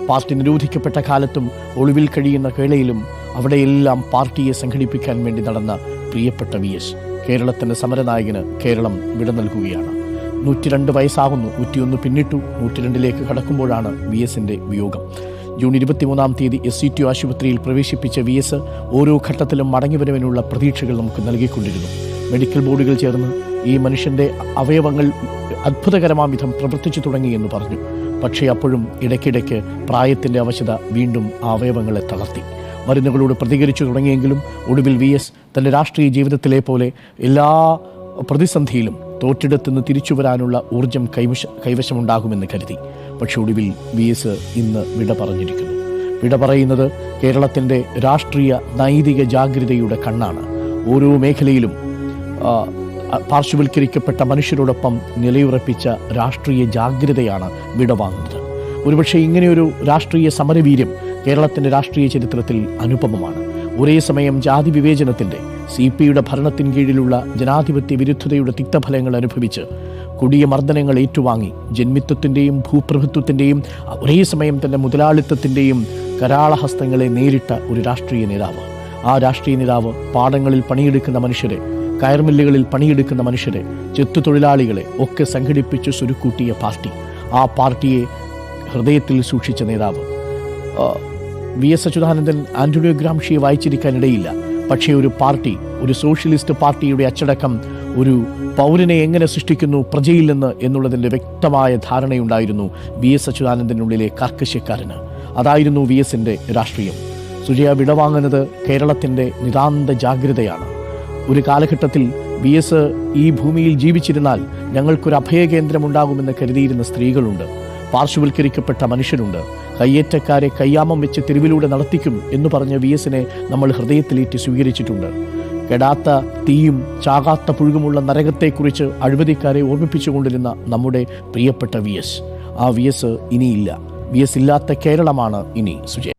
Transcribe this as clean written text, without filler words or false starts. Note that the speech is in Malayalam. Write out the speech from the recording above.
പാർട്ടി നിരോധിക്കപ്പെട്ട കാലത്തും ഒളിവിൽ കഴിയുന്ന വേളയിലും അവിടെയെല്ലാം പാർട്ടിയെ സംഘടിപ്പിക്കാൻ വേണ്ടി നടന്ന പ്രിയപ്പെട്ട VS കേരളത്തിൻ്റെ സമരനായകന് കേരളം വിട നൽകുകയാണ്. 102 വയസ്സാകുന്നു, 101 പിന്നിട്ടു, 102ലേക്ക് കടക്കുമ്പോഴാണ് VSന്റെ വിയോഗം. ജൂൺ 23-ാം തീയതി SCTU ആശുപത്രിയിൽ പ്രവേശിപ്പിച്ച VS ഓരോ ഘട്ടത്തിലും മടങ്ങിവരവിനുള്ള പ്രതീക്ഷകൾ നമുക്ക് നൽകിക്കൊണ്ടിരുന്നു. മെഡിക്കൽ ബോർഡുകൾ ചേർന്ന് ഈ മനുഷ്യൻ്റെ അവയവങ്ങൾ അത്ഭുതകരമാം വിധം പ്രവർത്തിച്ചു തുടങ്ങിയെന്ന് പറഞ്ഞു. പക്ഷേ അപ്പോഴും ഇടയ്ക്കിടയ്ക്ക് പ്രായത്തിൻ്റെ അവശത വീണ്ടും ആ അവയവങ്ങളെ തളർത്തി. മരുന്നുകളോട് പ്രതികരിച്ചു തുടങ്ങിയെങ്കിലും ഒടുവിൽ VS തൻ്റെ രാഷ്ട്രീയ ജീവിതത്തിലെ പോലെ എല്ലാ പ്രതിസന്ധിയിലും തോറ്റെടുത്തുനിന്ന് തിരിച്ചു വരാനുള്ള ഊർജം കൈവശമുണ്ടാകുമെന്ന് കരുതി. പക്ഷെ ഒടുവിൽ VS ഇന്ന് വിട പറഞ്ഞിരിക്കുന്നു. വിട പറയുന്നത് കേരളത്തിൻ്റെ രാഷ്ട്രീയ നൈതിക ജാഗ്രതയുടെ കണ്ണാണ്. ഓരോ മേഖലയിലും പാർശ്വവൽക്കരിക്കപ്പെട്ട മനുഷ്യരോടൊപ്പം നിലയുറപ്പിച്ച രാഷ്ട്രീയ ജാഗ്രതയാണ് വിടവാങ്ങുന്നത്. ഒരുപക്ഷെ ഇങ്ങനെയൊരു രാഷ്ട്രീയ സമരവീര്യം കേരളത്തിൻ്റെ രാഷ്ട്രീയ ചരിത്രത്തിൽ അനുപമമാണ്. ഒരേ സമയം ജാതി വിവേചനത്തിൻ്റെ CPയുടെ ഭരണത്തിന് കീഴിലുള്ള ജനാധിപത്യ വിരുദ്ധതയുടെ തിക്തഫലങ്ങൾ അനുഭവിച്ച് കൊടിയ മർദ്ദനങ്ങൾ ഏറ്റുവാങ്ങി ജന്മിത്വത്തിൻ്റെയും ഭൂപ്രഭുത്വത്തിൻ്റെയും ഒരേ സമയം തന്നെ മുതലാളിത്തത്തിൻ്റെയും കരാളഹസ്തങ്ങളെ നേരിട്ട ഒരു രാഷ്ട്രീയ നേതാവ്. ആ രാഷ്ട്രീയ നേതാവ് പാടങ്ങളിൽ പണിയെടുക്കുന്ന മനുഷ്യരെ, കയർമില്ലുകളിൽ പണിയെടുക്കുന്ന മനുഷ്യരെ, ചെത്തുതൊഴിലാളികളെ ഒക്കെ സംഘടിപ്പിച്ച് സ്വരുക്കൂട്ടിയ പാർട്ടി, ആ പാർട്ടിയെ ഹൃദയത്തിൽ സൂക്ഷിച്ച നേതാവ്. VS അച്യുതാനന്ദൻ ആന്റണിയോ ഗ്രാംഷിയെ വായിച്ചിരിക്കാനിടയില്ല. പക്ഷേ ഒരു പാർട്ടി, ഒരു സോഷ്യലിസ്റ്റ് പാർട്ടിയുടെ അച്ചടക്കം ഒരു പൗരനെ എങ്ങനെ സൃഷ്ടിക്കുന്നു പ്രജയിൽ നിന്ന് എന്നുള്ളതിൻ്റെ വ്യക്തമായ ധാരണയുണ്ടായിരുന്നു VS അച്യുതാനന്ദനുള്ളിലെ കർക്കശക്കാരന്. അതായിരുന്നു VSന്റെ രാഷ്ട്രീയം. സുജയ വിടവാങ്ങുന്നത് കേരളത്തിൻ്റെ നിതാന്ത ജാഗ്രതയാണ്. ഒരു കാലഘട്ടത്തിൽ VS ഈ ഭൂമിയിൽ ജീവിച്ചിരുന്നാൽ ഞങ്ങൾക്കൊരു അഭയകേന്ദ്രമുണ്ടാകുമെന്ന് കരുതിയിരുന്ന സ്ത്രീകളുണ്ട്, പാർശ്വവൽക്കരിക്കപ്പെട്ട മനുഷ്യരുണ്ട്, കയ്യേറ്റക്കാരെ കയ്യാമം വെച്ച് തെരുവിലൂടെ നടത്തിക്കും എന്ന് പറഞ്ഞ VSനെ നമ്മൾ ഹൃദയത്തിലേറ്റി സ്വീകരിച്ചിട്ടുണ്ട്. കെടാത്ത തീയും ചാകാത്ത പുഴുകുമുള്ള നരകത്തെക്കുറിച്ച് അഴിമതിക്കാരെ ഓർമ്മിപ്പിച്ചുകൊണ്ടിരുന്ന നമ്മുടെ പ്രിയപ്പെട്ട VS. ആ VS ഇനിയില്ല. VS ഇല്ലാത്ത കേരളമാണ് ഇനി സുജയ.